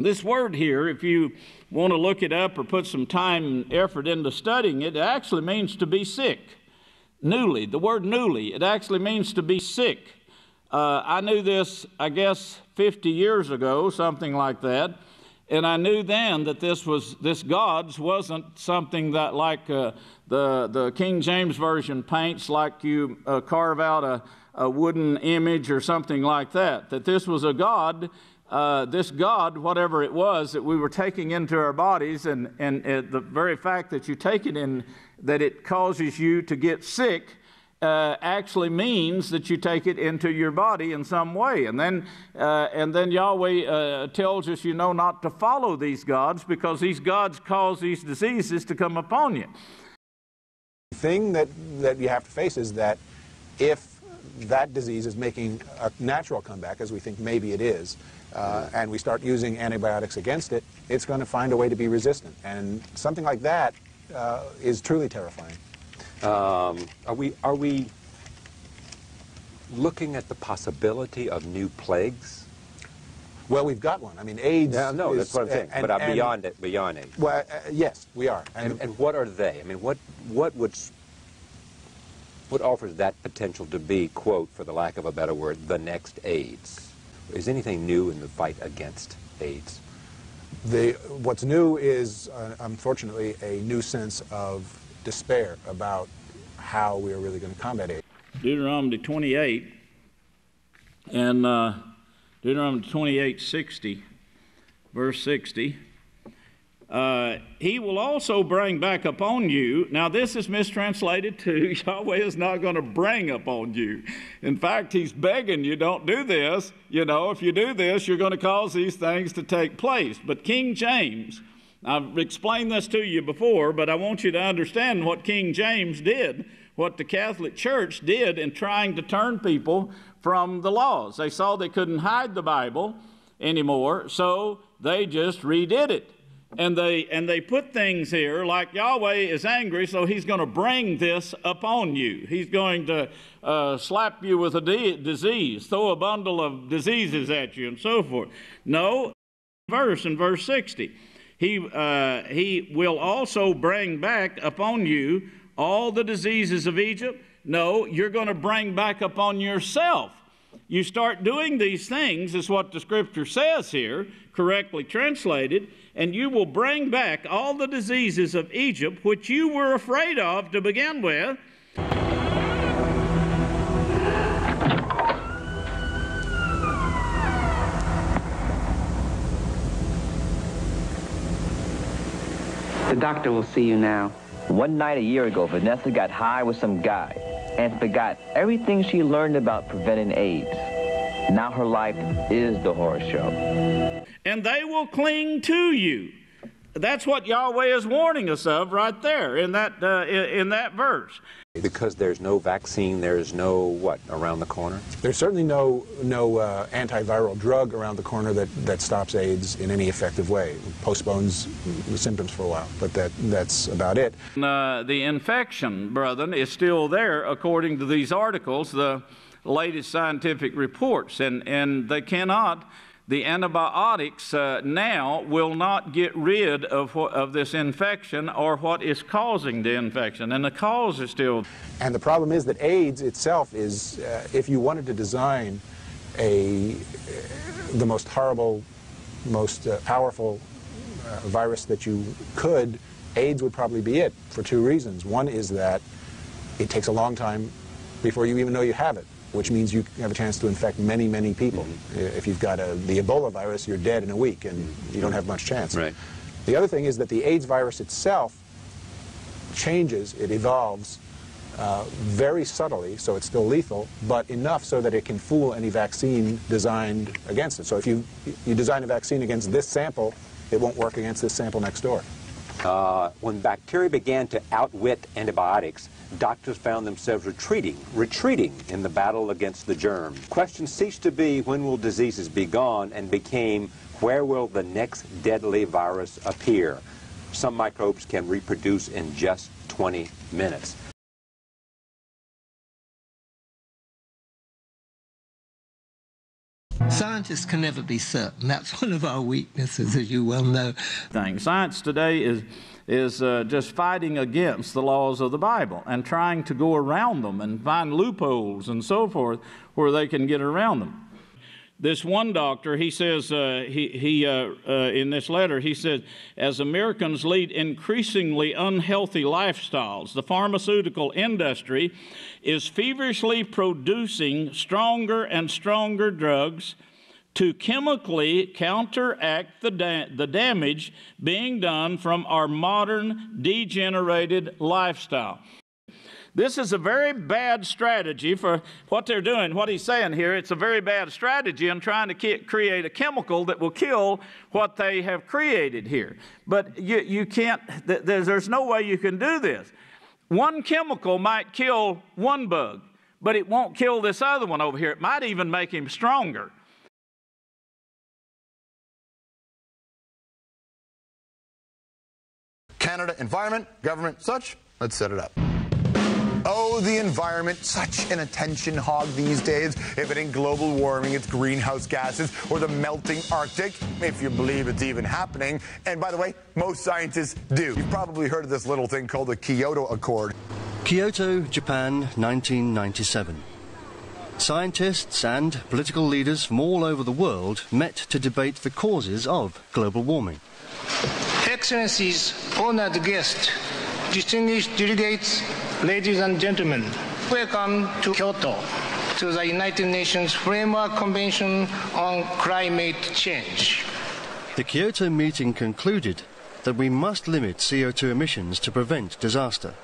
This word here, if you want to look it up or put some time and effort into studying it, it actually means to be sick. Newly, the word newly, it actually means to be sick. I knew this, I guess, 50 years ago, something like that, and I knew then that this gods wasn't something that like the King James Version paints, like you carve out a wooden image or something like that, that this was a god. This God, whatever it was that we were taking into our bodies, and the very fact that you take it in, that it causes you to get sick, actually means that you take it into your body in some way. And then Yahweh tells us, not to follow these gods, because these gods cause these diseases to come upon you. The thing that you have to face is that if that disease is making a natural comeback, as we think maybe it is, and we start using antibiotics against it, it's going to find a way to be resistant. And something like that is truly terrifying. Are we looking at the possibility of new plagues? Well, we've got one. I mean, AIDS. Yeah, no, that's what I'm saying. But beyond AIDS. Well, yes, we are. And what are they? I mean, what offers that potential to be, quote, for the lack of a better word, the next AIDS? Is anything new in the fight against AIDS? What's new is, unfortunately, a new sense of despair about how we are really going to combat AIDS. Deuteronomy 28 and Deuteronomy 28:60, verse 60. He will also bring back upon you. Now this is mistranslated too. Yahweh is not going to bring upon you. In fact, he's begging you, don't do this. If you do this, you're going to cause these things to take place. But King James, I've explained this to you before, but I want you to understand what King James did, what the Catholic Church did in trying to turn people from the laws. They saw they couldn't hide the Bible anymore, so they just redid it. And they put things here like Yahweh is angry, so he's going to bring this upon you. He's going to slap you with a disease, throw a bundle of diseases at you, and so forth. No, in verse 60, he will also bring back upon you all the diseases of Egypt. No, you're going to bring back upon yourself. You start doing these things, is what the Scripture says here, correctly translated, and you will bring back all the diseases of Egypt, which you were afraid of to begin with. The doctor will see you now. One night a year ago, Vanessa got high with some guy and forgot everything she learned about preventing AIDS. Now her life is the horror show. And they will cling to you. That's what Yahweh is warning us of right there in that verse. Because there's no vaccine, there's no, what, around the corner? There's certainly no antiviral drug around the corner that stops AIDS in any effective way. It postpones the symptoms for a while, but that's about it. The infection, brethren, is still there according to these articles, the latest scientific reports, and they cannot. The antibiotics now will not get rid of this infection or what is causing the infection, and the cause is still. And the problem is that AIDS itself is, if you wanted to design the most horrible, most powerful virus that you could, AIDS would probably be it for two reasons. One is that it takes a long time before you even know you have it, which means you have a chance to infect many, many people. If you've got the Ebola virus, you're dead in a week, and you don't have much chance. Right. The other thing is that the AIDS virus itself changes, it evolves very subtly, so it's still lethal, but enough so that it can fool any vaccine designed against it. So if you design a vaccine against this sample, it won't work against this sample next door. When bacteria began to outwit antibiotics, doctors found themselves retreating in the battle against the germ. Question ceased to be, when will diseases be gone, and became, where will the next deadly virus appear? Some microbes can reproduce in just 20 minutes. Scientists can never be certain. That's one of our weaknesses, as you well know. Science today is just fighting against the laws of the Bible and trying to go around them and find loopholes and so forth where they can get around them. This one doctor, he says, in this letter, he says, as Americans lead increasingly unhealthy lifestyles, the pharmaceutical industry is feverishly producing stronger and stronger drugs to chemically counteract the damage being done from our modern degenerated lifestyle. This is a very bad strategy for what they're doing. What he's saying here, it's a very bad strategy in trying to create a chemical that will kill what they have created here. But you can't, there's no way you can do this. One chemical might kill one bug, but it won't kill this other one over here. It might even make him stronger. Canada, environment, government, such. Let's set it up. Oh, the environment, such an attention hog these days. If it ain't global warming, it's greenhouse gases or the melting Arctic, if you believe it's even happening. And by the way, most scientists do. You've probably heard of this little thing called the Kyoto Accord. Kyoto, Japan, 1997. Scientists and political leaders from all over the world met to debate the causes of global warming. Excellencies, honored guests, distinguished delegates, ladies and gentlemen, welcome to Kyoto, to the United Nations Framework Convention on Climate Change. The Kyoto meeting concluded that we must limit CO2 emissions to prevent disaster.